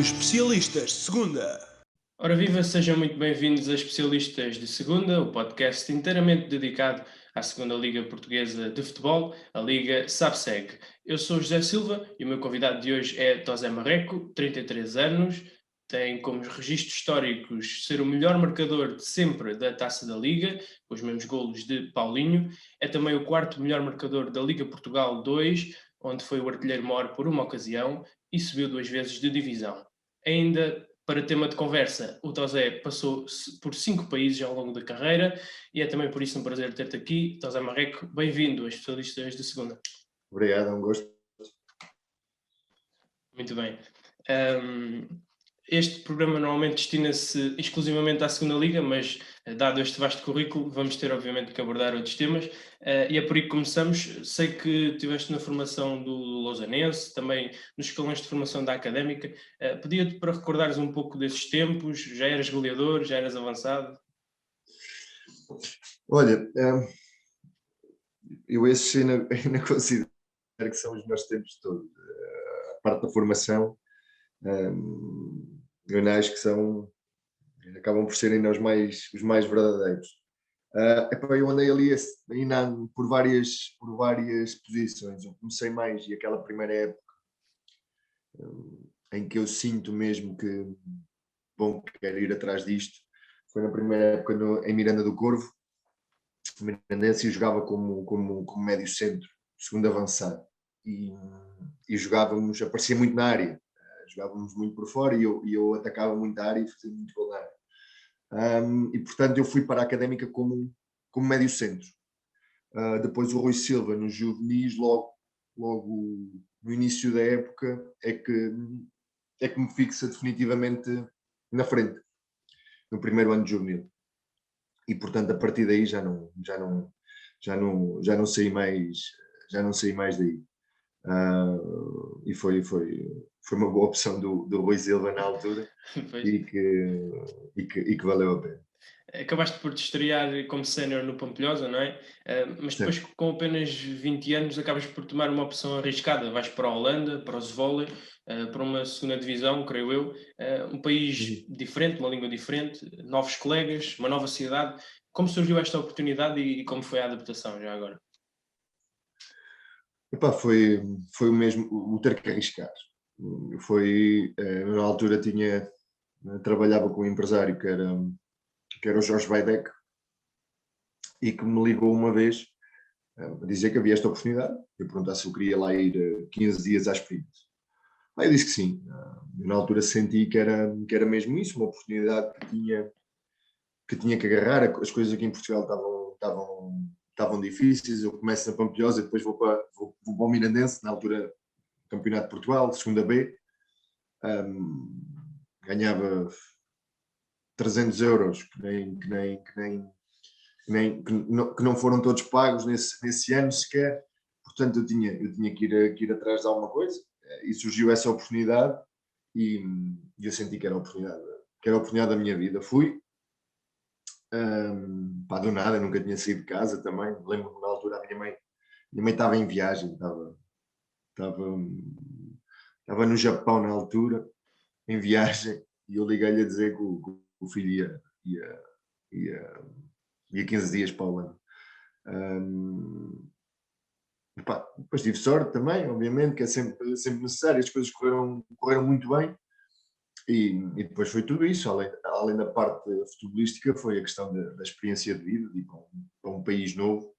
Especialistas de Segunda. Ora viva, sejam muito bem-vindos a Especialistas de Segunda, o podcast inteiramente dedicado à Segunda Liga Portuguesa de Futebol, a Liga SAPSEG. Eu sou o José Silva e o meu convidado de hoje é Tosé Marreco, 33 anos, tem como registros históricos ser o melhor marcador de sempre da Taça da Liga, com os mesmos golos de Paulinho, é também o quarto melhor marcador da Liga Portugal 2, onde foi o artilheiro-mor por uma ocasião e subiu 2 vezes de divisão. Ainda para tema de conversa, o Tosé passou por 5 países ao longo da carreira e é também por isso um prazer ter-te aqui. Tosé Marreco, bem-vindo a Especialistas de Segunda. Obrigado, é um gosto. Muito bem. Este programa normalmente destina-se exclusivamente à Segunda Liga, mas dado este vasto currículo, vamos ter obviamente que abordar outros temas e é por aí que começamos. Sei que estiveste na formação do Lausanense, também nos escalões de formação da Académica. Pedia-te para recordares um pouco desses tempos, já eras goleador, já eras avançado? Olha, eu esses ainda considero que são os meus tempos de todos. A parte da formação, eu ainda acho que acabam por ser ainda os mais verdadeiros. Eu andei ali ainda por várias posições. Eu comecei mais, e aquela primeira época em que eu sinto mesmo que, bom, quero ir atrás disto, foi na primeira época em Miranda do Corvo, Mirandense, e jogava como médio centro, segundo avançado, e jogávamos, aparecia muito na área, jogávamos muito por fora e eu atacava muito a área e fazia muito gol na área. E portanto eu fui para a Académica como médio centro. Depois o Rui Silva nos juvenis, logo no início da época, é que me fixa definitivamente na frente, no primeiro ano de juvenil. E portanto a partir daí já não saí mais daí. E foi uma boa opção do Rui Silva na altura e que valeu a pena. Acabaste por te estrear como sénior no Pampilhosa, não é? Mas depois, com apenas 20 anos, acabas por tomar uma opção arriscada. Vais para a Holanda, para o Zwolle, para uma segunda divisão, creio eu. Um país diferente, uma língua diferente, novos colegas, uma nova cidade. Como surgiu esta oportunidade e como foi a adaptação já agora? Epá, foi o mesmo, o ter que arriscar. Na altura trabalhava com um empresário que era o Jorge Baidec, e que me ligou uma vez a dizer que havia esta oportunidade. Eu perguntasse se eu queria lá ir 15 dias às experiência. Eu disse que sim. Eu, na altura, senti que era mesmo isso, uma oportunidade que tinha que agarrar. As coisas aqui em Portugal estavam difíceis. Eu começo na Pampilhosa e depois vou para o Mirandense, na altura Campeonato de Portugal, segunda B. Ganhava 300 euros, que não foram todos pagos nesse ano sequer. Portanto, eu tinha que ir atrás de alguma coisa, e surgiu essa oportunidade e eu senti que era a oportunidade da minha vida. Fui, do nada, nunca tinha saído de casa também. Lembro-me na altura, a minha mãe estava em viagem, estava no Japão na altura, em viagem, e eu liguei-lhe a dizer que o filho ia 15 dias para a Holanda. Depois tive sorte também, obviamente, que é sempre necessário. As coisas correram muito bem, e depois foi tudo isso. Além da parte futebolística, foi a questão da experiência de vida, de ir para um país novo,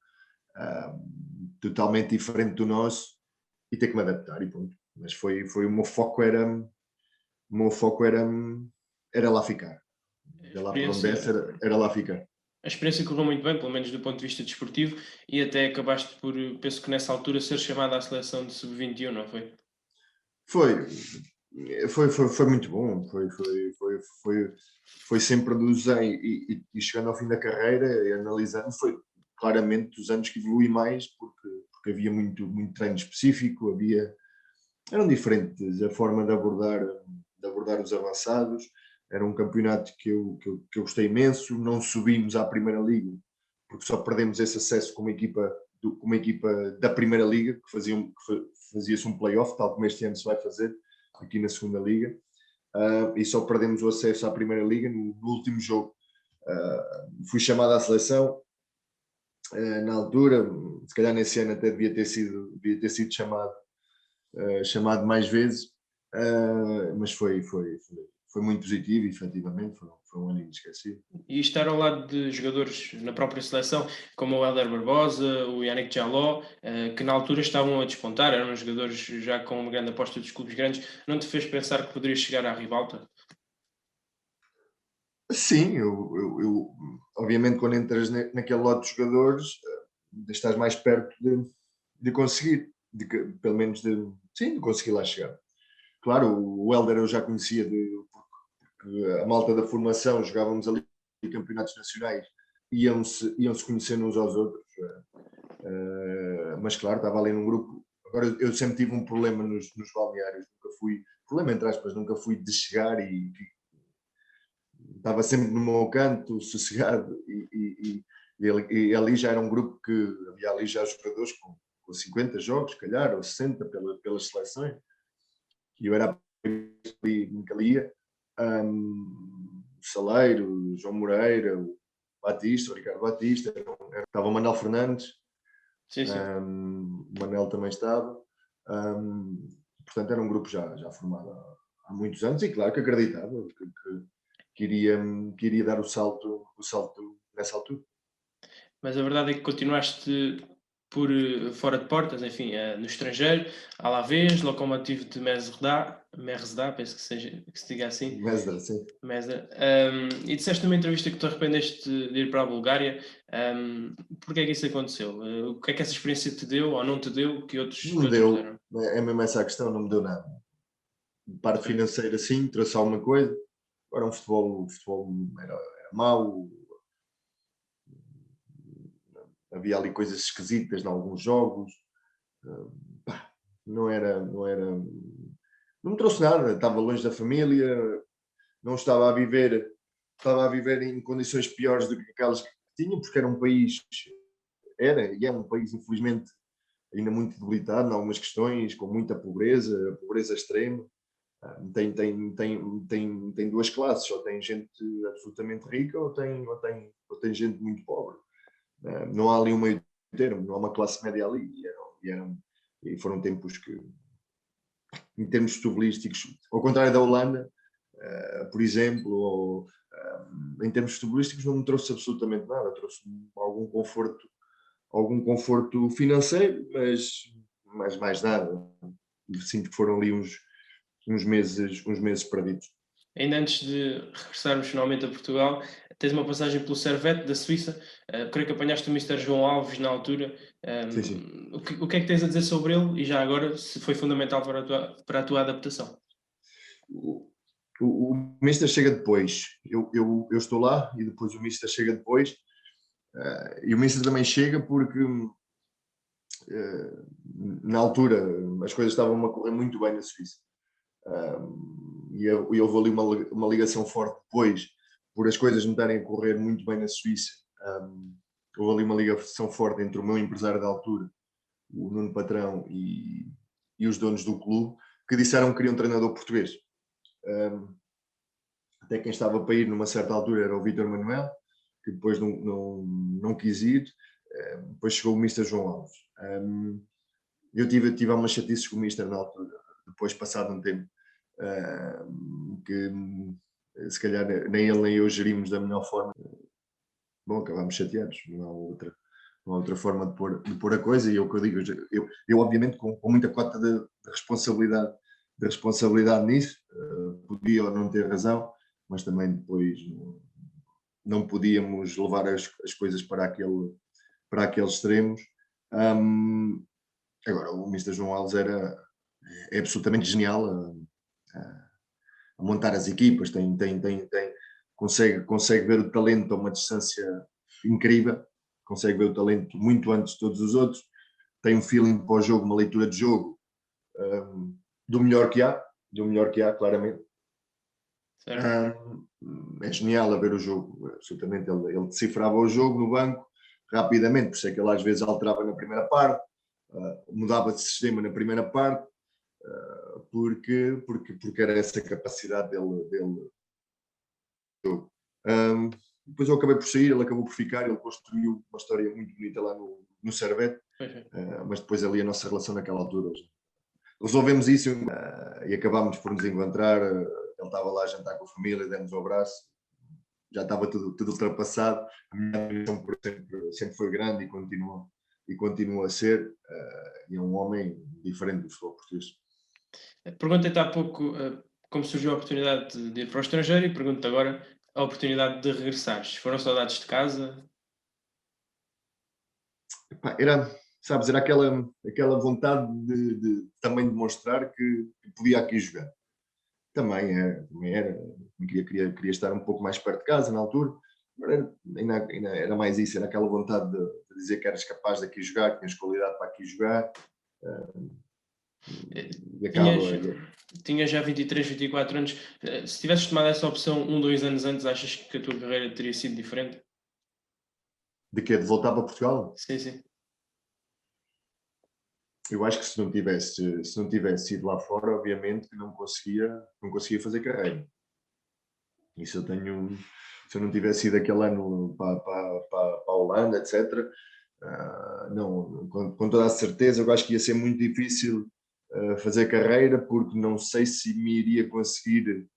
totalmente diferente do nosso, e ter que me adaptar, e pronto. Mas o meu foco era lá ficar. Era lá por onde era lá ficar. A experiência correu muito bem, pelo menos do ponto de vista desportivo, e até acabaste por, penso que nessa altura, ser chamado à seleção de sub-21, não foi? Foi muito bom. Foi sempre dos anos, e chegando ao fim da carreira e analisando, foi claramente dos anos que evolui mais, porque havia muito treino específico, eram diferentes a forma de abordar os avançados. Era um campeonato que eu gostei imenso. Não subimos à Primeira Liga porque só perdemos esse acesso com uma equipa da Primeira Liga, que fazia-se um play-off, tal como este ano se vai fazer aqui na Segunda Liga. e só perdemos o acesso à Primeira Liga no último jogo. Fui chamado à seleção na altura, se calhar nesse ano até devia ter sido chamado mais vezes, mas foi muito positivo, efetivamente, foi um ano inesquecível. E estar ao lado de jogadores na própria seleção, como o Hélder Barbosa, o Yannick Jaló, que na altura estavam a despontar, eram jogadores já com uma grande aposta dos clubes grandes, não te fez pensar que poderias chegar à ribalta? Sim, obviamente quando entras naquele lote de jogadores, estás mais perto de conseguir, pelo menos de conseguir lá chegar. Claro, o Hélder eu já conhecia porque a malta da formação, jogávamos ali em campeonatos nacionais, iam-se conhecendo uns aos outros, mas claro, estava ali num grupo. Agora, eu sempre tive um problema nos balneários, problema entre aspas, nunca fui de chegar e estava sempre no meu canto, sossegado, e ali já era um grupo que havia ali já jogadores com 50 jogos, se calhar, ou 60 pelas seleções, e eu era ali, nunca lia. O Saleiro, o João Moreira, o Batista, o Ricardo Batista, estava o Manuel Fernandes, Sim, sim. o Manel também estava, portanto era um grupo já formado há muitos anos, e claro que acreditava que iria dar o salto nessa altura. Mas a verdade é que continuaste por fora de portas, enfim, no estrangeiro, Alavés, Lokomotiv de Merzda, penso que se diga assim, Mesdra, sim. Mesda. E disseste numa entrevista que te arrependeste de ir para a Bulgária. Porquê é que isso aconteceu? O que é que essa experiência te deu ou não te deu que outros, Não que me outros deu, deram? é mesmo essa a questão, não me deu nada. Parte Ok. financeira sim, trouxe alguma coisa, agora o futebol era mau, havia ali coisas esquisitas em alguns jogos, não me trouxe nada, estava longe da família, não estava a viver em condições piores do que aquelas que tinha, porque era e é um país infelizmente ainda muito debilitado em algumas questões, com muita pobreza extrema. Tem duas classes, ou tem gente absolutamente rica ou tem gente muito pobre. Não há ali um meio termo, não há uma classe média ali. E foram tempos que, em termos futebolísticos, ao contrário da Holanda, por exemplo, ou, em termos futebolísticos não me trouxe absolutamente nada, trouxe-me algum conforto financeiro, mas mais nada. Sinto que foram ali uns meses perdidos. Ainda antes de regressarmos finalmente a Portugal, tens uma passagem pelo Servette da Suíça. Creio que apanhaste o Mister João Alves na altura. Sim, sim. O que é que tens a dizer sobre ele e já agora se foi fundamental para a tua adaptação? O Mister chega depois. Eu estou lá e depois o Mister chega depois. E o Mister também chega porque na altura as coisas estavam a correr muito bem na Suíça. E houve ali uma ligação forte depois, por as coisas não estarem a correr muito bem na Suíça. Houve ali uma ligação forte entre o meu empresário da altura, o Nuno Patrão, e os donos do clube, que disseram que queriam um treinador português. Até quem estava para ir numa certa altura era o Vítor Manuel, que depois não quis ir. Depois chegou o Mister João Alves. Eu tive algumas chatices com o Mister na altura, depois passado um tempo, que se calhar nem ele nem eu gerimos da melhor forma. Bom, acabámos chateados, não há outra forma de pôr a coisa, e é o que eu digo, eu obviamente com muita cota de responsabilidade nisso, podia ou não ter razão, mas também depois não podíamos levar as coisas para aqueles extremos. Agora, o Mr. João Alves é absolutamente genial a montar as equipas, consegue ver o talento a uma distância incrível, consegue ver o talento muito antes de todos os outros, tem um feeling para o jogo, uma leitura de jogo do melhor que há, claramente. É genial a ver o jogo, absolutamente. Ele decifrava o jogo no banco rapidamente, por isso é que ele às vezes alterava na primeira parte, mudava de sistema na primeira parte, porque era essa capacidade dele. Depois eu acabei por sair, ele acabou por ficar, ele construiu uma história muito bonita lá no Servete, mas depois ali a nossa relação naquela altura. Resolvemos isso e acabámos por nos encontrar. Ele estava lá a jantar com a família, demos um abraço, já estava tudo ultrapassado. A minha admiração por sempre foi grande e continua a ser, e é um homem diferente do futebol português. Perguntei-te há pouco como surgiu a oportunidade de ir para o estrangeiro e pergunto-te agora a oportunidade de regressares. Foram saudades de casa? Epá, era aquela vontade de também demonstrar que podia aqui jogar. Também era. Queria estar um pouco mais perto de casa na altura, mas ainda era mais isso, era aquela vontade de dizer que eras capaz de aqui jogar, que tinhas qualidade para aqui jogar. Tinhas já 23, 24 anos. Se tivesses tomado essa opção 2 anos antes, achas que a tua carreira teria sido diferente? De quê? De voltar para Portugal? Sim, sim. Eu acho que se não tivesse ido lá fora, obviamente que não conseguia fazer carreira. Isso se eu não tivesse ido aquele ano para a Holanda, etc., não, com toda a certeza, eu acho que ia ser muito difícil fazer carreira, porque não sei se me iria conseguir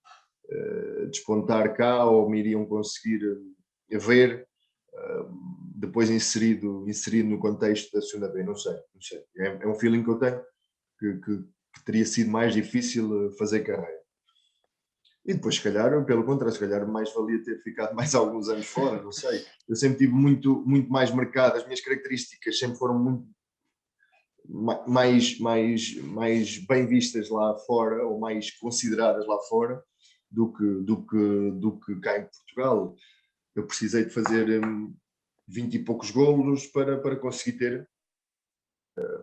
despontar cá ou me iriam conseguir ver depois inserido no contexto da segunda B, não sei. É um feeling que eu tenho que teria sido mais difícil fazer carreira. E depois, se calhar, pelo contrário, se calhar mais valia ter ficado mais alguns anos fora, não sei. Eu sempre tive muito mais mercado, as minhas características sempre foram muito mais bem vistas lá fora, ou mais consideradas lá fora, do que cá em Portugal. Eu precisei de fazer 20 e poucos golos para conseguir ter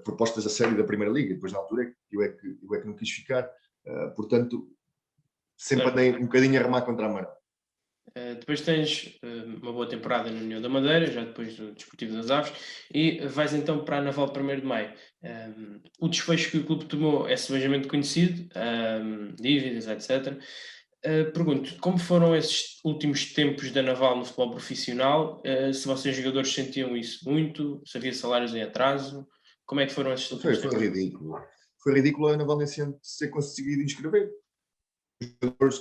propostas a sério da Primeira Liga. Depois, na altura, eu é que não quis ficar. Portanto, sempre andei um bocadinho a remar contra a maré. Depois tens uma boa temporada na União da Madeira, já depois do Desportivo das Aves, e vais então para a Naval 1º de Maio. O desfecho que o clube tomou é sebejamente conhecido, dívidas, etc. Pergunto, como foram esses últimos tempos da Naval no futebol profissional? Se vocês jogadores sentiam isso muito? Se havia salários em atraso? Como é que foram esses últimos tempos? Foi ridículo. Foi ridículo a Naval ser conseguido inscrever.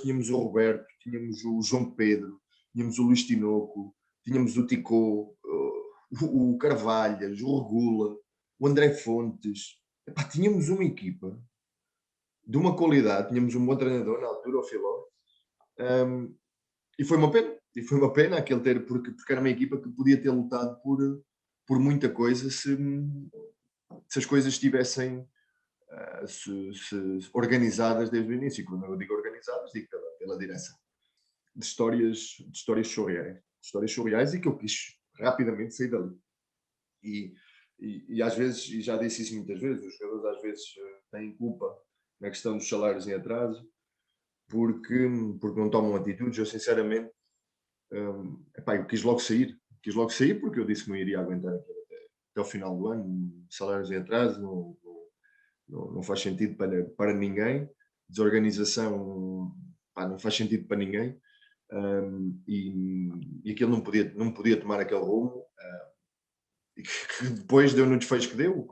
Tínhamos o Roberto, tínhamos o João Pedro, tínhamos o Luís Tinoco, tínhamos o Ticô, o Carvalhas, o Regula, o André Fontes. Epá, tínhamos uma equipa de uma qualidade, tínhamos um bom treinador na altura, o Filó, e foi uma pena aquele ter, porque era uma equipa que podia ter lutado por muita coisa se as coisas estivessem organizadas desde o início. Quando eu digo organizadas, digo pela direção. De histórias surreais e que eu quis rapidamente sair dali. E às vezes, e já disse isso muitas vezes, os jogadores às vezes têm culpa na questão dos salários em atraso, porque não tomam atitudes. Eu sinceramente eu quis logo sair porque eu disse que não iria aguentar até o final do ano. Salários em atraso não faz sentido para ninguém. Desorganização não faz sentido para ninguém. E aquilo não podia tomar aquele rumo. E que depois deu no desfecho que deu.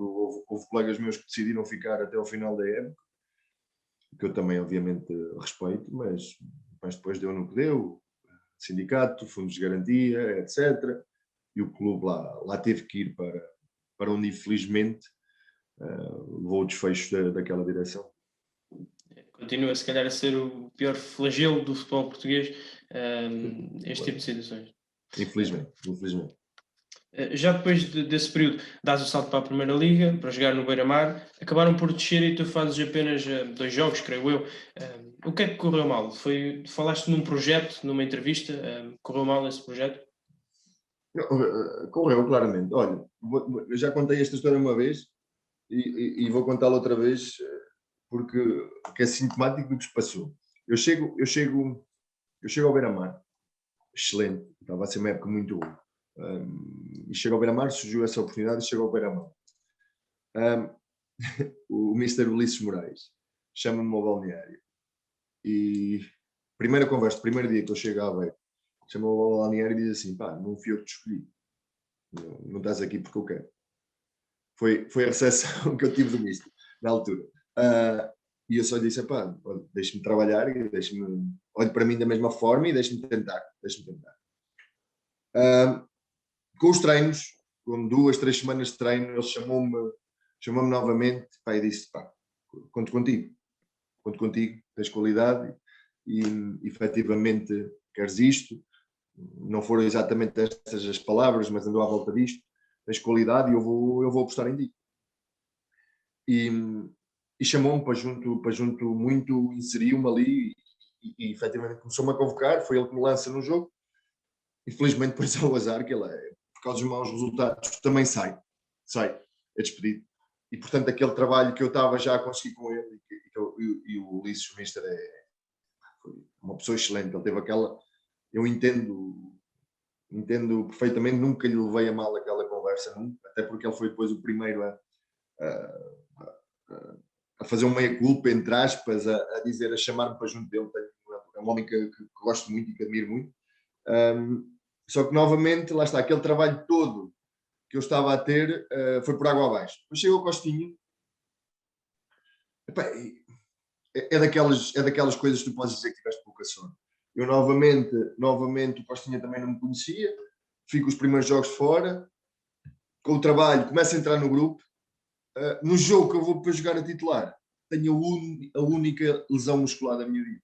Houve colegas meus que decidiram ficar até ao final da época, que eu também obviamente respeito, mas depois deu no que deu. Sindicato, fundos de garantia, etc. E o clube lá teve que ir para onde infelizmente levou o desfecho daquela direção. Continua se calhar a ser o pior flagelo do futebol português, este tipo de situações. Infelizmente. Já depois desse período, dás o salto para a Primeira Liga, para jogar no Beira-Mar, acabaram por descer e tu fazes apenas 2 jogos, creio eu. O que é que correu mal? Falaste num projeto, numa entrevista, correu mal esse projeto? Correu, claramente. Olha, eu já contei esta história uma vez e vou contá-la outra vez porque é sintomático do que se passou. Eu chego ao Beira-Mar, excelente, estava a ser uma época muito boa. E chego ao Beira-Mar, surgiu essa oportunidade e chego ao Beira-Mar. O Mr. Ulisses Moraes chama-me ao balneário. E primeira conversa, primeiro dia que eu chego à Aveiro, chama-me ao balneário e diz assim, pá, não fui eu que te escolhi. Não estás aqui porque eu quero. Foi a recepção que eu tive do misto, na altura. E eu só disse, pá, deixa-me trabalhar e olhe para mim da mesma forma e deixa-me tentar. Com os treinos, com 2, 3 semanas de treino, ele chamou-me novamente, pá, e disse, pá, conto contigo, tens qualidade e efetivamente queres isto. Não foram exatamente estas as palavras, mas andou à volta disto. Tens qualidade e eu vou apostar em ti. E chamou-me para junto muito, inseriu-me ali e efetivamente começou-me a convocar. Foi ele que me lança no jogo. Infelizmente, depois é o azar, que ele por causa dos maus resultados, também sai, é despedido. E portanto, aquele trabalho que eu estava já a conseguir com ele, e o Ulisses Mister foi uma pessoa excelente. Ele teve aquela. Eu entendo perfeitamente, nunca lhe levei a mal aquela conversa, nunca, até porque ele foi depois o primeiro a fazer uma meia-culpa, entre aspas, a dizer, a chamar-me para junto dele. É um homem que gosto muito e que admiro muito. Só que novamente, lá está, aquele trabalho todo que eu estava a ter foi por água abaixo. Depois chegou o Costinha. Epá, é daquelas coisas que tu podes dizer que tiveste pouca sorte. Eu novamente o Costinha também não me conhecia, fico os primeiros jogos fora, com o trabalho, começo a entrar no grupo. No jogo que eu vou para jogar a titular, tenho a única lesão muscular da minha vida.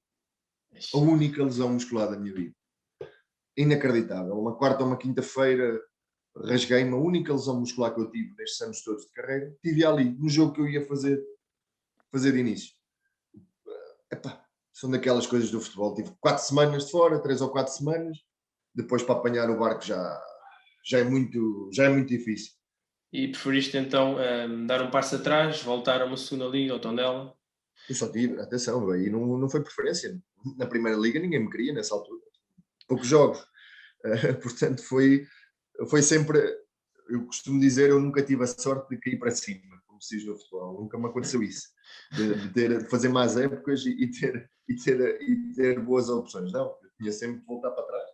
A única lesão muscular da minha vida. Inacreditável. Uma quarta ou uma quinta-feira rasguei-me. A única lesão muscular que eu tive nestes anos todos de carreira, tive ali, no jogo que eu ia fazer de início. Epá, são daquelas coisas do futebol. Tive 4 semanas de fora, 3 ou 4 semanas. Depois para apanhar o barco já é muito difícil. E preferiste então dar um passo atrás, voltar a uma segunda liga, ao Tondela? Eu só tive, atenção, aí não foi preferência. Na primeira liga ninguém me queria nessa altura. Poucos jogos. Portanto, foi sempre, eu costumo dizer, eu nunca tive a sorte de cair para cima, como se diz no futebol. Nunca me aconteceu isso. De fazer más épocas e ter boas opções. Não, eu tinha sempre que voltar para trás.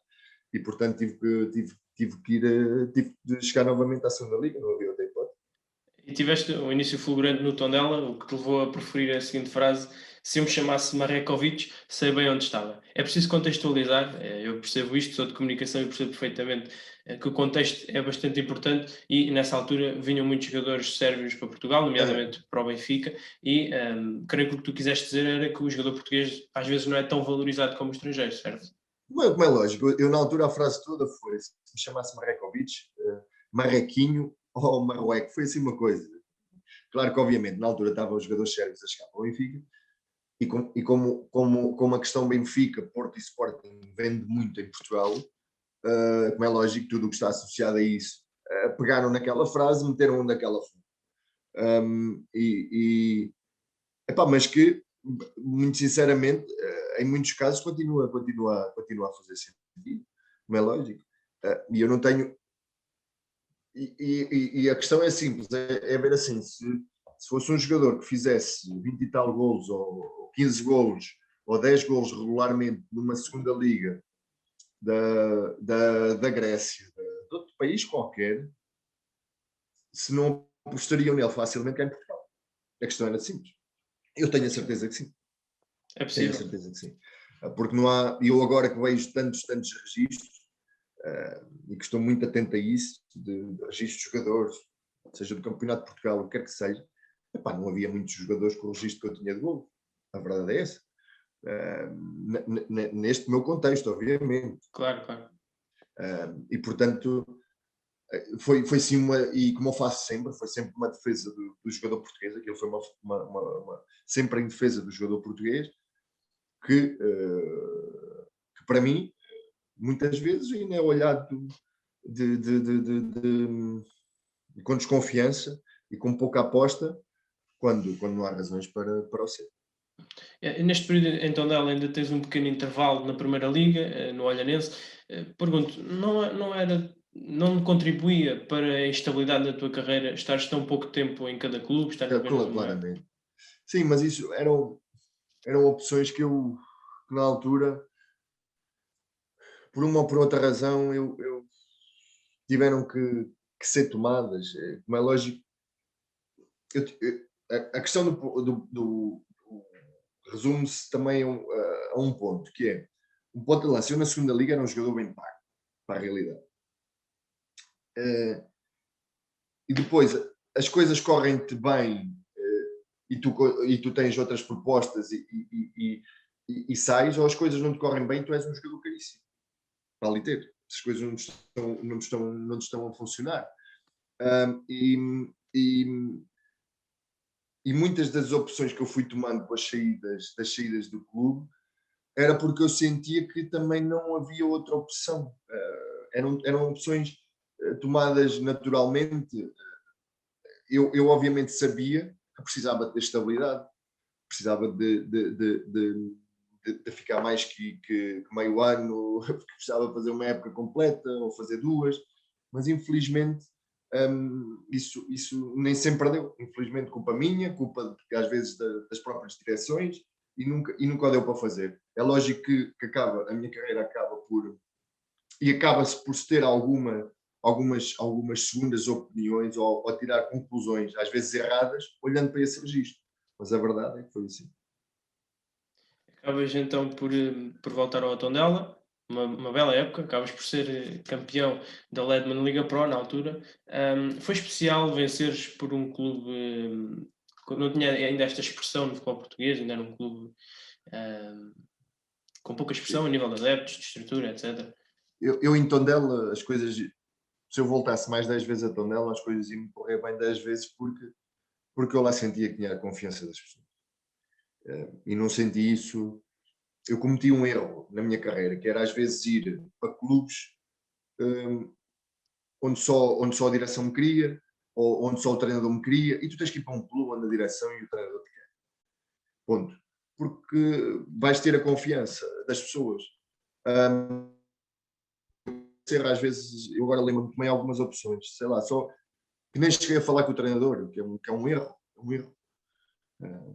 E, portanto, tive de chegar novamente à segunda liga, não havia outra hipótese. E tiveste um início fulgurante no Tondela, o que te levou a preferir a seguinte frase: se eu me chamasse Marekovic, sei bem onde estava. É preciso contextualizar, eu percebo isto, sou de comunicação e percebo perfeitamente que o contexto é bastante importante e nessa altura vinham muitos jogadores sérvios para Portugal, nomeadamente para o Benfica, e creio que o que tu quiseste dizer era que o jogador português às vezes não é tão valorizado como o estrangeiro, certo? Como é lógico, eu na altura a frase toda foi, se me chamasse Marekovic, Marrequinho ou Marrueco, foi assim uma coisa. Claro que obviamente na altura estavam os jogadores sérvios a chegar para o Benfica, e como a questão Benfica, Porto e Sporting vende muito em Portugal, como é lógico, tudo o que está associado a isso, pegaram naquela frase, meteram naquela frase. Mas que, muito sinceramente, em muitos casos continua a fazer sentido, como é lógico. E eu não tenho... E a questão é simples, é ver assim, se fosse um jogador que fizesse 20 e tal golos, ou 15 golos, ou 10 golos regularmente numa segunda liga da Grécia, de outro país qualquer, se não apostariam nele facilmente cá em Portugal. A questão era simples. Eu tenho a certeza que sim. É possível. Tenho a certeza que sim. Porque não há... Eu agora que vejo tantos registros, e que estou muito atento a isso, de registros de jogadores, seja do Campeonato de Portugal, o que quer que seja, não havia muitos jogadores com o registro que eu tinha de gol. A verdade é essa. Neste meu contexto, obviamente. Claro. E portanto, foi sim e como eu faço sempre, foi sempre uma defesa do jogador português. Aquilo foi sempre em defesa do jogador português, que para mim, muitas vezes ainda é olhado com desconfiança e com pouca aposta quando não há razões para o ser. Neste período em Tondela ainda tens um pequeno intervalo na Primeira Liga, no Olhanense. Pergunto, não contribuía para a instabilidade da tua carreira estares tão pouco tempo em cada clube, estar apenas um ano? Claramente. Sim, mas isso eram opções que na altura, por uma ou por outra razão, tiveram que ser tomadas. Como é lógico, a questão do resume-se também a um ponto, que é um ponto de lança. Eu na segunda liga era um jogador bem pago, para a realidade. E depois as coisas correm-te bem e tu tens outras propostas e sais, ou as coisas não te correm bem, tu és um jogador caríssimo para ali ter. As coisas não estão a funcionar. E muitas das opções que eu fui tomando com das saídas do clube era porque eu sentia que também não havia outra opção. Eram opções tomadas naturalmente. Eu obviamente sabia que precisava de estabilidade, precisava de ficar mais que meio ano, porque precisava fazer uma época completa ou fazer duas, mas infelizmente isso nem sempre deu. Infelizmente, culpa minha, culpa às vezes das próprias direções, e nunca deu para fazer. É lógico que a minha carreira acaba-se por se ter algumas segundas opiniões ou tirar conclusões, às vezes erradas, olhando para esse registro. Mas a verdade é que foi assim. Acabas então por voltar ao Tondela, uma bela época, acabas por ser campeão da Ledman Liga Pro na altura. Foi especial venceres por um clube que não tinha ainda esta expressão no futebol português, ainda era um clube com pouca expressão a nível de adeptos, de estrutura, etc. Eu em Tondela, as coisas, se eu voltasse mais 10 vezes a Tondela, as coisas iam me correr bem 10 vezes porque eu lá sentia que tinha a confiança das pessoas. E não senti isso. Eu cometi um erro na minha carreira, que era às vezes ir para clubes onde só a direção me queria, ou onde só o treinador me queria, e tu tens que ir para um clube onde a direção e o treinador te querem. Ponto. Porque vais ter a confiança das pessoas. Às vezes, eu agora lembro-me, tomei algumas opções, sei lá, só que nem cheguei a falar com o treinador, que é um erro.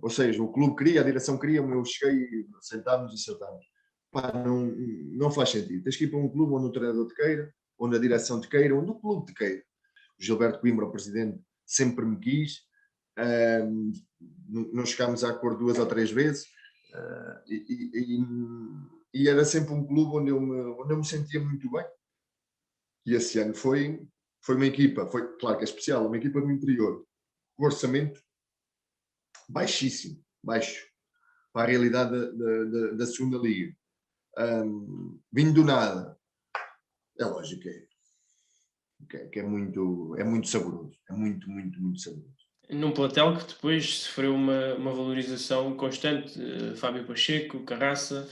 Ou seja, o clube queria, a direção queria, eu cheguei, sentámos e acertámos. Pá, não faz sentido. Tens que ir para um clube onde o treinador te queira, onde a direção te queira, onde o clube te queira. O Gilberto Coimbra, o presidente, sempre me quis. Não chegámos a acordo 2 ou 3 vezes. E era sempre um clube onde eu me sentia muito bem. E esse ano foi uma equipa, foi claro que é especial, uma equipa do interior, com orçamento baixíssimo, baixo, para a realidade da segunda liga. Vindo do nada, é lógico que é muito saboroso, é muito, muito, muito saboroso. Num plantel que depois sofreu uma valorização constante, Fábio Pacheco, Carraça,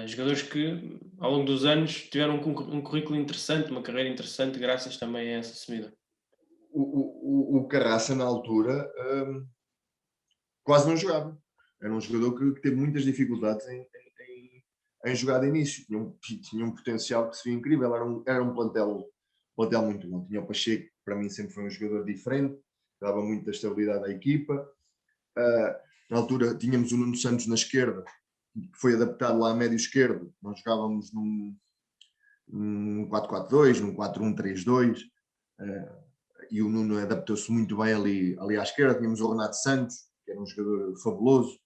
jogadores que ao longo dos anos tiveram um currículo interessante, uma carreira interessante, graças também a essa subida. O Carraça, na altura, quase não jogava. Era um jogador que teve muitas dificuldades em jogar de início. Tinha um potencial que se via incrível. Era um plantel muito bom. Tinha o Pacheco, que para mim sempre foi um jogador diferente, dava muita estabilidade à equipa. Na altura tínhamos o Nuno Santos na esquerda, que foi adaptado lá a médio esquerdo. Nós jogávamos num 4-4-2, num 4-1-3-2. E o Nuno adaptou-se muito bem ali à esquerda. Tínhamos o Renato Santos, que era um jogador fabuloso,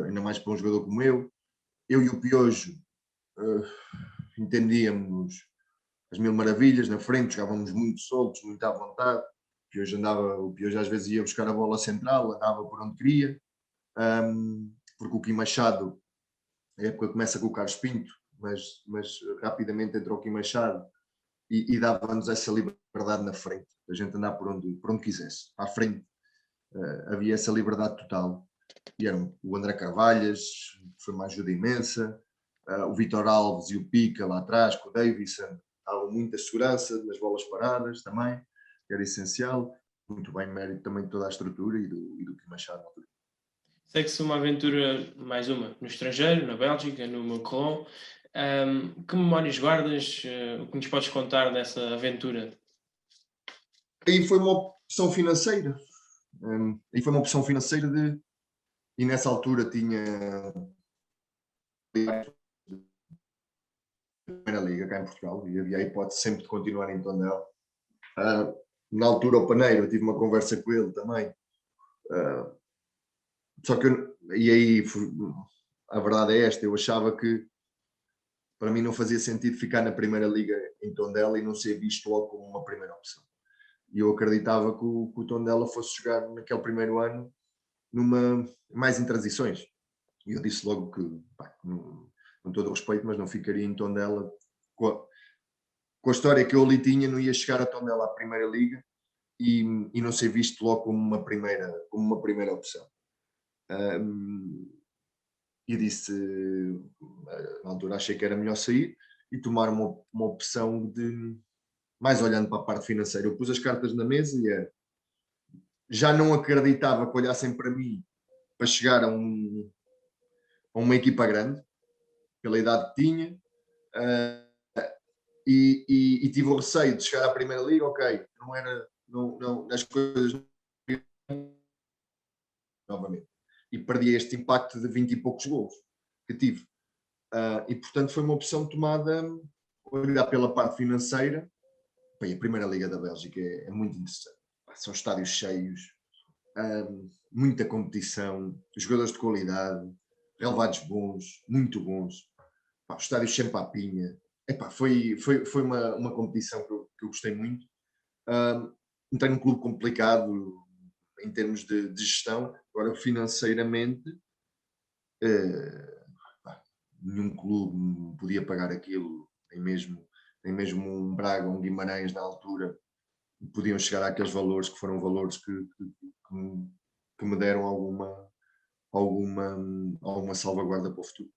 ainda mais para um jogador como eu. Eu e o Piojo entendíamos as mil maravilhas na frente, jogávamos muito soltos, muito à vontade. O Piojo às vezes ia buscar a bola central, andava por onde queria, porque o Kim Machado, a época começa com o Carlos Pinto, mas rapidamente entrou o Kim Machado e dava-nos essa liberdade na frente, a gente andar por onde quisesse, à frente. Havia essa liberdade total. E eram o André Carvalhas, que foi uma ajuda imensa, o Vitor Alves e o Pica lá atrás, com o Davison, davam muita segurança nas bolas paradas também, que era essencial. Muito bem mérito também de toda a estrutura e do Kim Machado. Segue-se uma aventura, mais uma, no estrangeiro, na Bélgica, no Macron. Que memórias guardas? O que nos podes contar dessa aventura? Aí foi uma opção financeira. Aí foi uma opção financeira e nessa altura tinha a Primeira Liga cá em Portugal e havia a hipótese sempre de continuar em Tondela. Na altura o Paneiro, eu tive uma conversa com ele também, só que e aí a verdade é esta, eu achava que para mim não fazia sentido ficar na Primeira Liga em Tondela e não ser visto logo como uma primeira opção. E eu acreditava que o Tondela fosse jogar naquele primeiro ano mais em transições. E eu disse logo que, com todo o respeito, mas não ficaria em Tondela. Com a história que eu ali tinha, não ia chegar a Tondela à Primeira Liga e não ser visto logo como uma primeira opção. E disse, na altura achei que era melhor sair e tomar uma opção de, mais olhando para a parte financeira. Eu pus as cartas na mesa e já não acreditava que olhassem para mim para chegar a uma equipa grande, pela idade que tinha, e tive o receio de chegar à Primeira Liga, ok, as coisas novamente. E perdi este impacto de 20 e poucos gols que tive. E, portanto, foi uma opção tomada, olhar pela parte financeira. Bem, a Primeira Liga da Bélgica é muito interessante. São estádios cheios, muita competição, jogadores de qualidade, relevados bons, muito bons. Os estádios sempre à pinha. Foi uma competição que eu gostei muito. Entrei num clube complicado em termos de gestão. Agora, financeiramente, nenhum clube podia pagar aquilo, nem mesmo um Braga, um Guimarães na altura, podiam chegar àqueles valores que foram valores que me deram alguma salvaguarda para o futuro.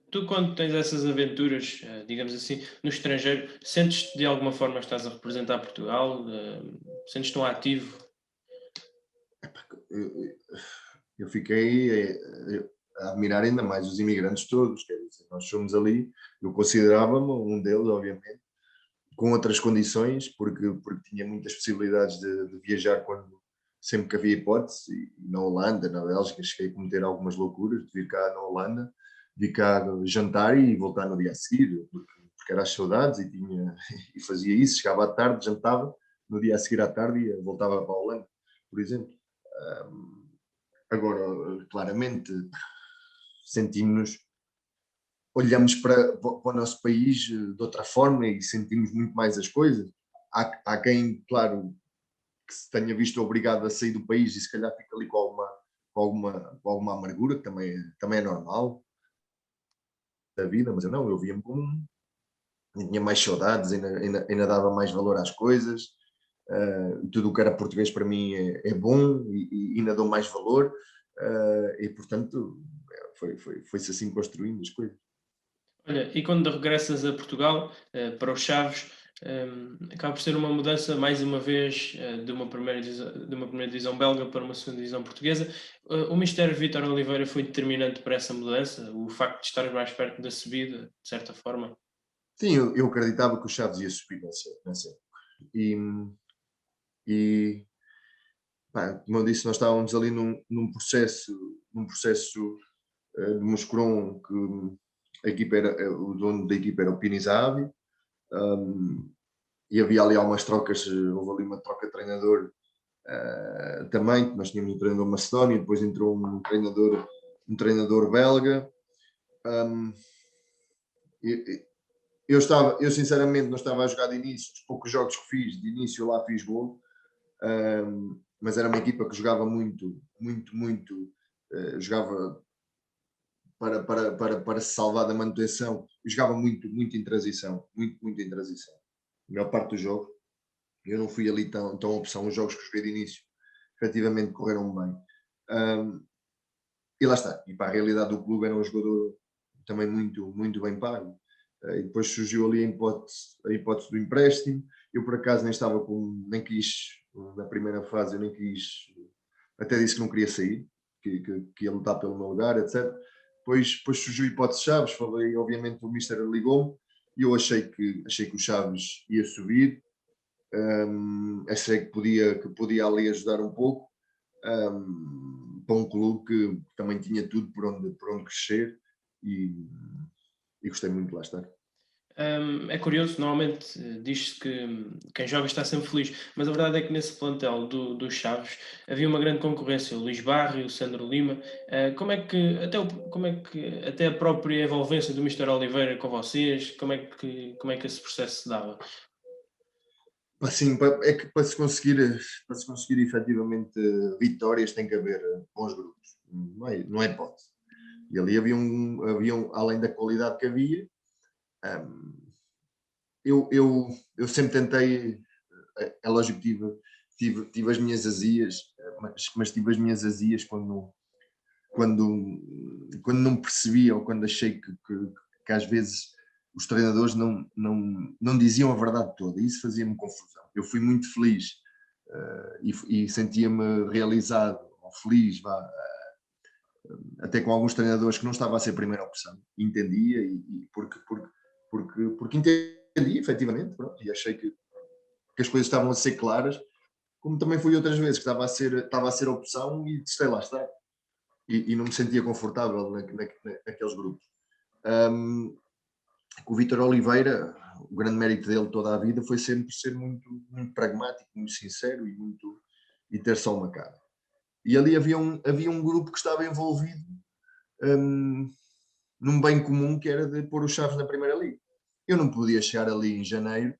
Tu, quando tens essas aventuras, digamos assim, no estrangeiro, sentes-te de alguma forma que estás a representar Portugal? Sentes-te tão ativo? Eu fiquei a admirar ainda mais os imigrantes todos, quer dizer, nós fomos ali, eu considerava-me um deles, obviamente, com outras condições, porque tinha muitas possibilidades de viajar sempre que havia hipótese, e na Holanda, na Bélgica, cheguei a cometer algumas loucuras de vir cá na Holanda, vir cá jantar e voltar no dia a seguir, porque era as saudades e fazia isso, chegava à tarde, jantava, no dia a seguir à tarde e voltava para a Holanda, por exemplo. Agora, claramente, sentimos-nos, olhamos para o nosso país de outra forma e sentimos muito mais as coisas. Há quem, claro, que se tenha visto obrigado a sair do país e se calhar fica ali com alguma amargura, que também é normal da vida, mas eu via-me como tinha mais saudades, ainda dava mais valor às coisas. Tudo o que era português para mim é bom e ainda dou mais valor. E portanto foi-se assim construindo as coisas. Olha, e quando regressas a Portugal, para os Chaves, acaba por ser uma mudança, mais uma vez, de uma primeira divisão belga para uma segunda divisão portuguesa. O Mister Vítor Oliveira foi determinante para essa mudança? O facto de estar mais perto da subida, de certa forma? Sim, eu acreditava que o Chaves ia subir nessa época. E como eu disse, nós estávamos ali num processo de Moscron, que o dono da equipa era o Pinizavi, e havia ali algumas trocas, houve ali uma troca de treinador também, nós tínhamos um treinador macedónio, depois entrou um treinador belga. Eu sinceramente não estava a jogar de início, os poucos jogos que fiz, de início lá fiz gol, mas era uma equipa que jogava muito, jogava para se salvar da manutenção, e jogava muito em transição, muito em transição. A maior parte do jogo, eu não fui ali tão opção, os jogos que joguei de início, efetivamente correram bem. E lá está, e para a realidade do clube era um jogador também muito bem pago. E depois surgiu ali a hipótese do empréstimo. Eu por acaso nem quis, na primeira fase eu nem quis, até disse que não queria sair, que ia lutar pelo meu lugar, etc. Depois surgiu a hipótese de Chaves, falei, obviamente o Mister ligou-me e eu achei que o Chaves ia subir, achei que podia ali ajudar um pouco, para um clube que também tinha tudo por onde crescer e gostei muito de lá estar. É curioso, normalmente diz-se que quem joga está sempre feliz, mas a verdade é que nesse plantel dos Chaves havia uma grande concorrência, o Luís Barrio, o Sandro Lima. Como é que até a própria envolvência do Mister Oliveira com vocês, como é que esse processo se dava? Assim, é que para se conseguir efetivamente vitórias tem que haver bons grupos, não é hipótese. E ali além da qualidade que havia, hum, eu sempre tentei, é lógico que tive as minhas azias, mas tive as minhas azias quando não percebia ou quando achei que às vezes os treinadores não diziam a verdade toda, e isso fazia-me confusão. Eu fui muito feliz e sentia-me realizado ou feliz, até com alguns treinadores que não estava a ser a primeira opção, entendia porque entendi efetivamente, pronto, e achei que as coisas estavam a ser claras, como também fui outras vezes que estava a ser opção e testei lá estar. E não me sentia confortável naqueles grupos. Com o Vítor Oliveira, o grande mérito dele toda a vida foi sempre ser muito, muito pragmático, muito sincero e ter só uma cara. E ali havia um grupo que estava envolvido num bem comum, que era de pôr os Chaves na Primeira Liga. Eu não podia chegar ali em janeiro,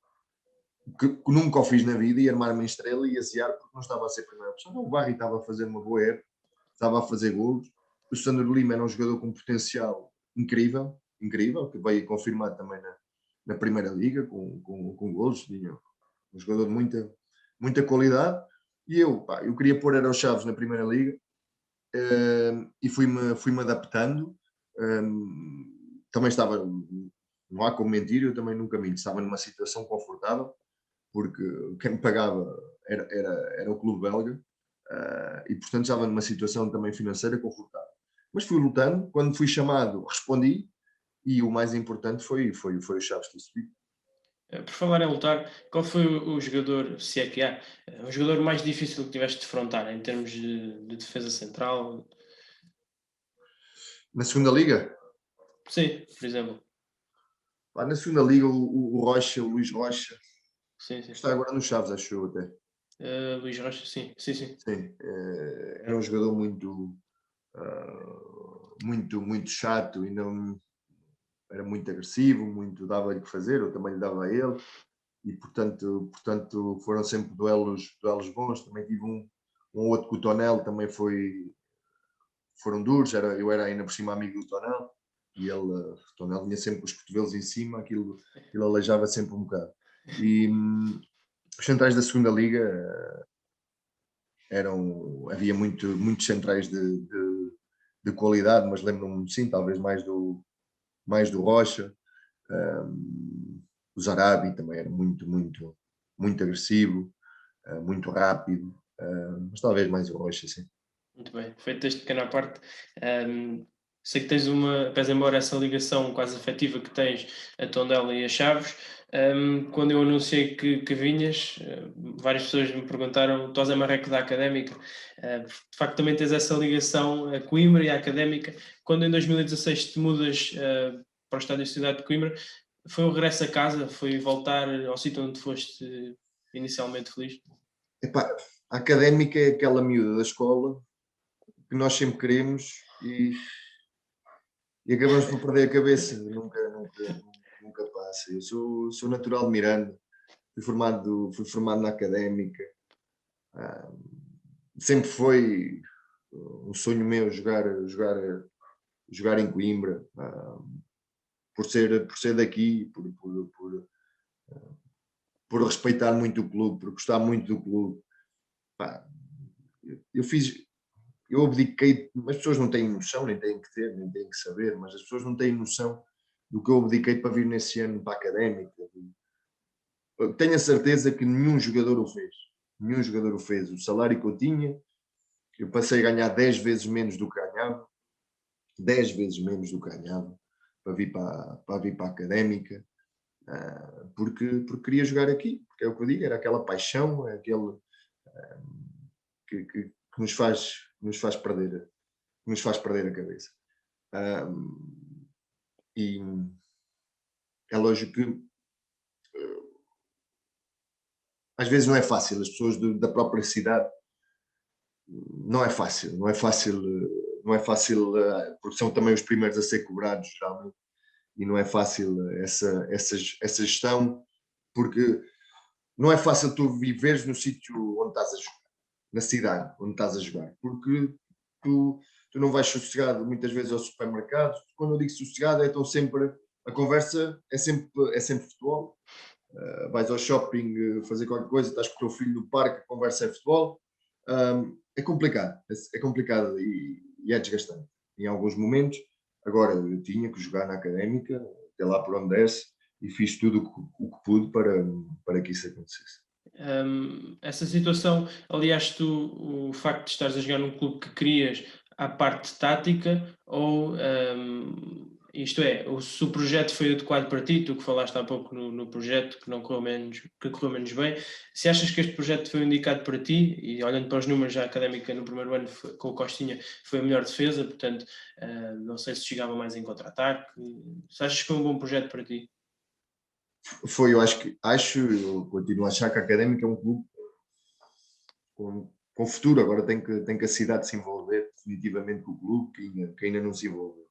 que nunca o fiz na vida, e armar-me em estrela e aziar porque não estava a ser a primeira opção. Não, o Barry estava a fazer uma boa época, estava a fazer golos. O Sandro Lima era um jogador com potencial incrível, que veio confirmar também na Primeira Liga, com golos. Tinha um jogador de muita qualidade. E eu queria pôr era os Chaves na Primeira Liga, e fui-me adaptando. Também estava, não há como mentir, eu também nunca minto, estava numa situação confortável, porque quem me pagava era o clube belga, e portanto estava numa situação também financeira confortável. Mas fui lutando, quando fui chamado respondi, e o mais importante foi o Chaves que subi. Por falar em lutar, qual foi o jogador, se é que há, o jogador mais difícil que tiveste de defrontar em termos de defesa central? Na segunda liga? Sim, por exemplo. Na segunda liga o Rocha, o Luís Rocha, Sim, que sim. está agora no Chaves, acho eu até. Luís Rocha, sim, sim, sim. Sim, era um jogador muito chato e não era muito agressivo, muito dava-lhe o que fazer, eu também lhe dava a ele, e portanto foram sempre duelos bons. Também tive um outro com o Tonel, também foram duros, eu era ainda por cima amigo do Tonel, e o Tonel vinha sempre com os cotovelos em cima, aquilo aleijava sempre um bocado. E os centrais da segunda liga havia muitos centrais de qualidade, mas lembro-me, sim, talvez mais do Rocha. O Zarabi também era muito agressivo, muito rápido, mas talvez mais o Rocha, sim. Muito bem. Feito este pequeno à parte, sei que pese embora essa ligação quase afetiva que tens a Tondela e a Chaves, quando eu anunciei que vinhas, várias pessoas me perguntaram: tu és a Marreco da Académica? De facto, também tens essa ligação a Coimbra e à Académica. Quando em 2016 te mudas para o Estádio Cidade de Coimbra, foi um regresso a casa? Foi voltar ao sítio onde foste inicialmente feliz? Epá, a Académica é aquela miúda da escola que nós sempre queremos e acabamos por perder a cabeça. Nunca passa. Eu sou natural de Miranda, fui formado na Académica. Sempre foi um sonho meu jogar em Coimbra, por ser daqui, por respeitar muito o clube, por gostar muito do clube. Pá, eu abdiquei, as pessoas não têm noção, nem têm que ter, nem têm que saber, mas as pessoas não têm noção do que eu abdiquei para vir nesse ano para a Académica. Eu tenho a certeza que nenhum jogador o fez. Nenhum jogador o fez. O salário que eu tinha, eu passei a ganhar 10 vezes menos do que ganhava, 10 vezes menos do que ganhava, para vir para a Académica, porque queria jogar aqui, porque é o que eu digo, era aquela paixão, aquele que nos faz perder a cabeça. E é lógico que às vezes não é fácil, as pessoas da própria cidade, não é fácil, porque são também os primeiros a ser cobrados, geralmente, e não é fácil essa gestão, porque não é fácil tu viveres no sítio onde estás a jogar, na cidade onde estás a jogar, porque tu não vais sossegado muitas vezes ao supermercado. Quando eu digo sossegado, então sempre a conversa é sempre futebol. Vais ao shopping fazer qualquer coisa, estás com o teu filho no parque, a conversa é futebol. É complicado e é desgastante em alguns momentos. Agora, eu tinha que jogar na Académica, até lá por onde desce, e fiz tudo o que pude para que isso acontecesse. Essa situação, aliás, o facto de estares a jogar num clube que querias à parte tática, ou isto é, se o projeto foi adequado para ti, tu que falaste há pouco no projeto que correu menos bem, se achas que este projeto foi indicado para ti, e olhando para os números, a Académica no primeiro ano com o Costinha foi a melhor defesa, portanto, não sei se chegava mais em contra-ataque, se achas que foi um bom projeto para ti? Foi, eu continuo a achar que a Académica é um clube com futuro. Agora tem que a cidade se envolver definitivamente com o clube, que ainda não se envolveu.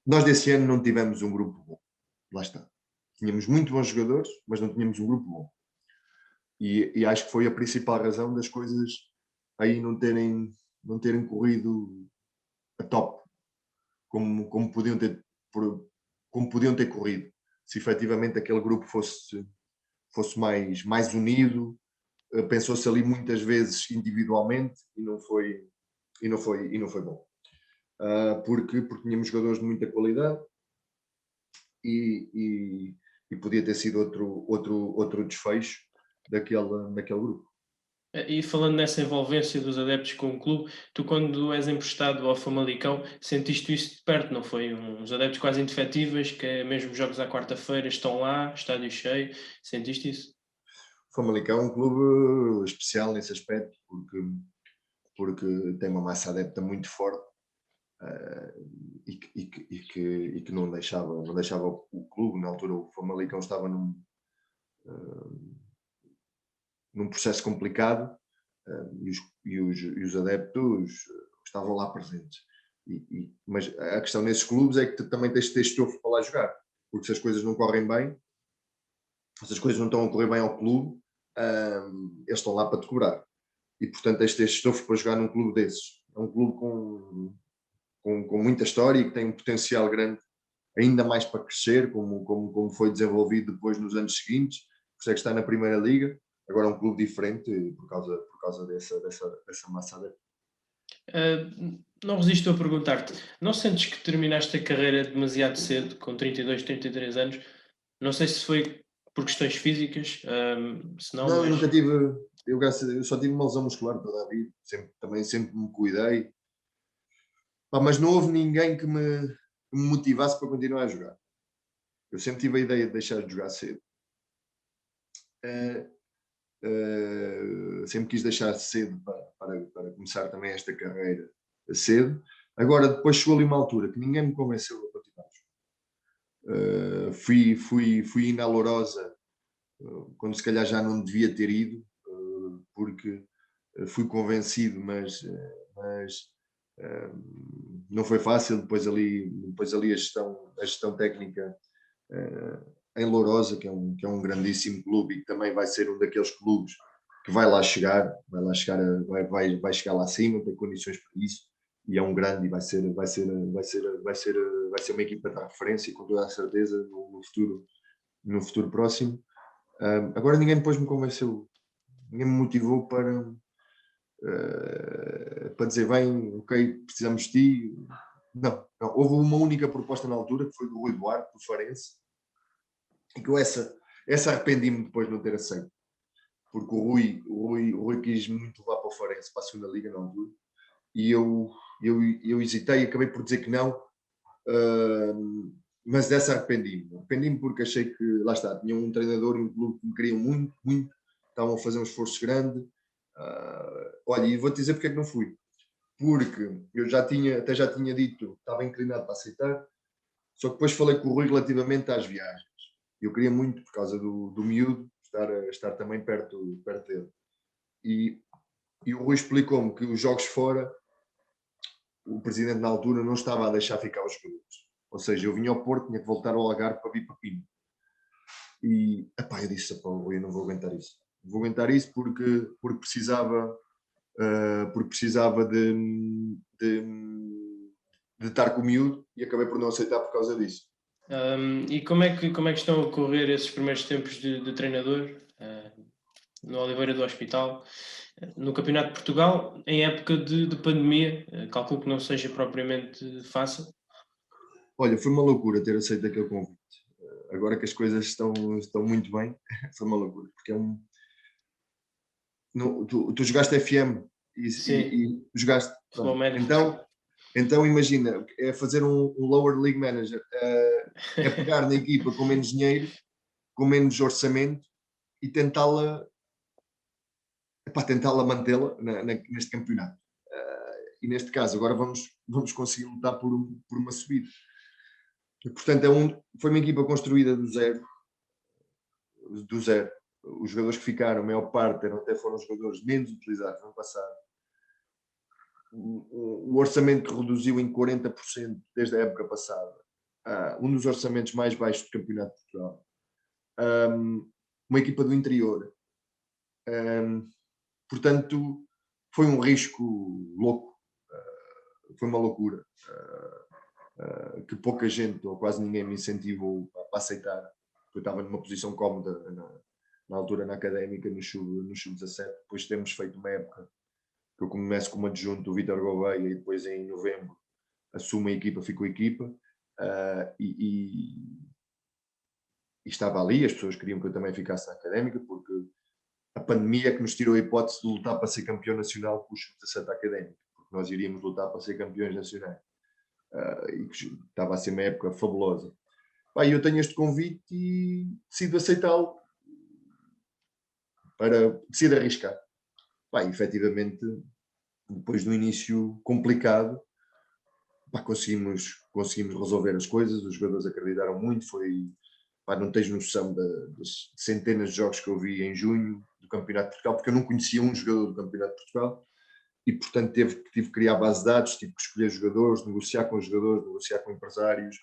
Nós desse ano não tivemos um grupo bom, lá está. Tínhamos muito bons jogadores, mas não tínhamos um grupo bom. E acho que foi a principal razão das coisas aí não terem corrido a top, como podiam ter corrido. Se efetivamente aquele grupo fosse mais unido, pensou-se ali muitas vezes individualmente e não foi bom. Porque tínhamos jogadores de muita qualidade e podia ter sido outro desfecho daquele grupo. E falando nessa envolvência dos adeptos com o clube, tu quando és emprestado ao Famalicão, sentiste isso de perto, não foi? Uns adeptos quase indefetíveis, que mesmo jogos à quarta-feira estão lá, estádio cheio, sentiste isso? O Famalicão é um clube especial nesse aspecto, porque tem uma massa adepta muito forte, e que não deixava o clube. Na altura o Famalicão estava num processo complicado, e os adeptos estavam lá presentes. Mas a questão nesses clubes é que tu também tens de ter estofo para lá jogar, porque se as coisas não correm bem, se as coisas não estão a correr bem ao clube, eles estão lá para te cobrar. E portanto tens de ter estofo para jogar num clube desses. É um clube com muita história e que tem um potencial grande, ainda mais para crescer, como foi desenvolvido depois nos anos seguintes. Por isso é que está na Primeira Liga. Agora é um clube diferente por causa dessa massa adepta. Não resisto a perguntar-te, não sentes que terminaste a carreira demasiado cedo, com 32, 33 anos? Não sei se foi por questões físicas, se não, Não, eu mas... nunca tive. Graças a Deus, eu só tive uma lesão muscular toda a vida. Sempre me cuidei. Mas não houve ninguém que me motivasse para continuar a jogar. Eu sempre tive a ideia de deixar de jogar cedo. Sempre quis deixar cedo para começar também esta carreira cedo. Agora, depois chegou ali uma altura que ninguém me convenceu a continuar a jogar. Fui indo à Lourosa quando se calhar já não devia ter ido, porque fui convencido, mas não foi fácil. Depois ali a gestão técnica em Lourosa, que é um grandíssimo clube e que também vai ser um daqueles clubes que vai chegar lá acima, tem condições para isso, e é um grande, e vai ser uma equipa de referência, com toda a certeza, no futuro próximo. Agora ninguém depois me convenceu, ninguém me motivou para dizer, bem, ok, precisamos de ti. Não, houve uma única proposta na altura, que foi do Rui Duarte, do Farense, e que essa arrependi-me depois de não ter aceito, porque o Rui quis muito levar para o Farense, para a segunda liga na altura, e eu hesitei, acabei por dizer que não, mas dessa arrependi-me porque achei que, lá está, tinha um treinador e um clube que me queriam muito, muito, estavam a fazer um esforço grande, Olha, e vou-te dizer porque é que não fui. Porque eu já tinha dito, estava inclinado para aceitar, só que depois falei com o Rui relativamente às viagens. Eu queria muito, por causa do miúdo, estar também perto dele. E o Rui explicou-me que os jogos fora, o presidente na altura não estava a deixar ficar os jogadores. Ou seja, eu vinha ao Porto, tinha que voltar ao Algarve para vir para Pino. E eu disse, Rui, eu não vou aguentar isso. Vou aguentar isso porque precisava de estar com o miúdo e acabei por não aceitar por causa disso. E como é que estão a correr esses primeiros tempos de treinador no Oliveira do Hospital, no Campeonato de Portugal, em época de pandemia? Calculo que não seja propriamente fácil. Olha, foi uma loucura ter aceito aquele convite. Agora que as coisas estão muito bem, foi uma loucura, porque tu jogaste FM e jogaste. Então imagina, é fazer um lower league manager, é pegar na equipa com menos dinheiro, com menos orçamento e tentá-la mantê-la neste campeonato. E neste caso, agora vamos conseguir lutar por uma subida. E, portanto, foi uma equipa construída do zero. Os jogadores que ficaram, a maior parte, até foram os jogadores menos utilizados no ano passado. O orçamento reduziu em 40% desde a época passada. Um dos orçamentos mais baixos do Campeonato de Portugal. Uma equipa do interior. Portanto, foi um risco louco. Foi uma loucura. Que pouca gente, ou quase ninguém, me incentivou a aceitar. Eu estava numa posição cómoda na altura na Académica, no Sub-17. Depois temos feito uma época que eu começo como adjunto do Vítor Gouveia e depois em novembro assumo a equipa, fico a equipa. E estava ali, as pessoas queriam que eu também ficasse na Académica, porque a pandemia é que nos tirou a hipótese de lutar para ser campeão nacional com o Sub-17 Académica, porque nós iríamos lutar para ser campeões nacionais. E que estava a ser uma época fabulosa. Eu tenho este convite e decido aceitá-lo. Decido arriscar. Efetivamente, depois do início complicado, conseguimos resolver as coisas, os jogadores acreditaram muito, não tens noção das centenas de jogos que eu vi em junho do Campeonato de Portugal, porque eu não conhecia um jogador do Campeonato de Portugal, e portanto tive que criar base de dados, tive que escolher jogadores, negociar com os jogadores, negociar com empresários.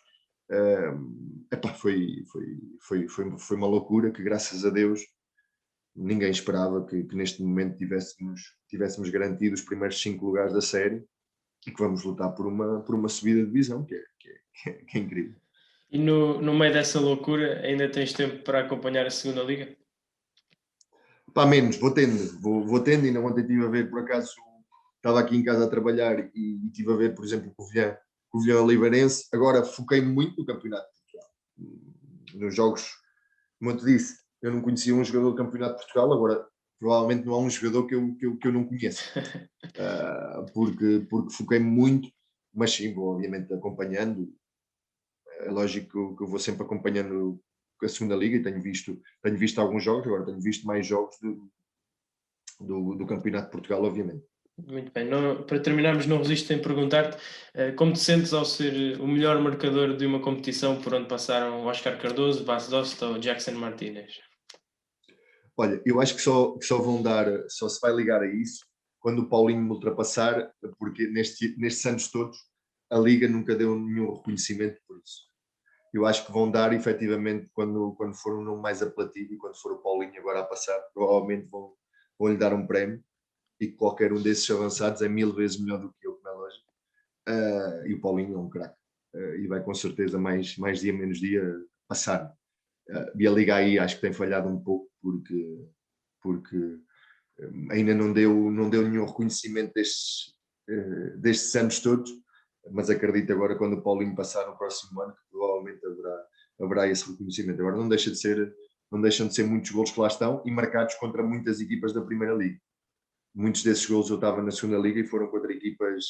Foi uma loucura que, graças a Deus, ninguém esperava que neste momento tivéssemos garantido os primeiros 5 lugares da série e que vamos lutar por uma subida de divisão, que é incrível. E no meio dessa loucura, ainda tens tempo para acompanhar a segunda Liga? Menos, vou tendo, e não ontem estive a ver, por acaso, estava aqui em casa a trabalhar e estive a ver, por exemplo, o Covilhã Oliveirense. Agora foquei-me muito no Campeonato de Portugal. Nos jogos, como eu te disse, eu não conhecia um jogador do Campeonato de Portugal, agora provavelmente não há um jogador que eu não conheço. Porque foquei-me muito, mas sim, vou obviamente acompanhando. É lógico que eu vou sempre acompanhando a segunda Liga e tenho visto alguns jogos, agora tenho visto mais jogos do Campeonato de Portugal, obviamente. Muito bem. Para terminarmos, não resisto em perguntar-te como te sentes ao ser o melhor marcador de uma competição por onde passaram Oscar Cardoso, Bas Dost ou Jackson Martínez? Olha, eu acho que só se vai ligar a isso quando o Paulinho me ultrapassar, porque nestes anos todos a Liga nunca deu nenhum reconhecimento por isso. Eu acho que vão dar, efetivamente, quando for um nome mais apelativo e quando for o Paulinho agora a passar, provavelmente vão-lhe dar um prémio, e qualquer um desses avançados é 1000 vezes melhor do que eu, como é lógico. E o Paulinho é um craque. E vai com certeza mais dia, menos dia passar. E a Liga aí acho que tem falhado um pouco porque ainda não deu nenhum reconhecimento destes anos todos, mas acredito agora quando o Paulinho passar no próximo ano que provavelmente haverá esse reconhecimento. Agora não deixam de ser muitos golos que lá estão e marcados contra muitas equipas da Primeira Liga. Muitos desses golos eu estava na Segunda Liga e foram contra equipas,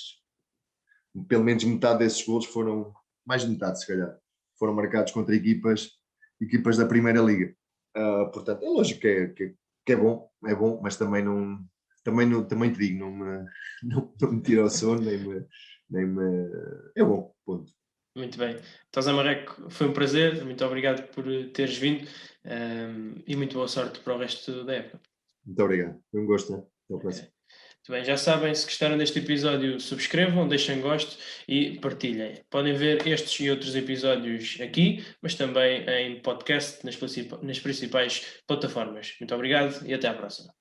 pelo menos metade desses golos foram, mais de metade se calhar, foram marcados contra equipas da Primeira Liga. Portanto, é lógico que é bom, mas também também te digo, não me tira o sono, nem me... É bom, ponto. Muito bem. Então, Zé Marreco, foi um prazer. Muito obrigado por teres vindo e muito boa sorte para o resto da época. Muito obrigado. Foi um gosto. Né? Até a próxima. Muito bem, já sabem, se gostaram deste episódio, subscrevam, deixem gosto e partilhem. Podem ver estes e outros episódios aqui, mas também em podcast nas principais plataformas. Muito obrigado e até à próxima.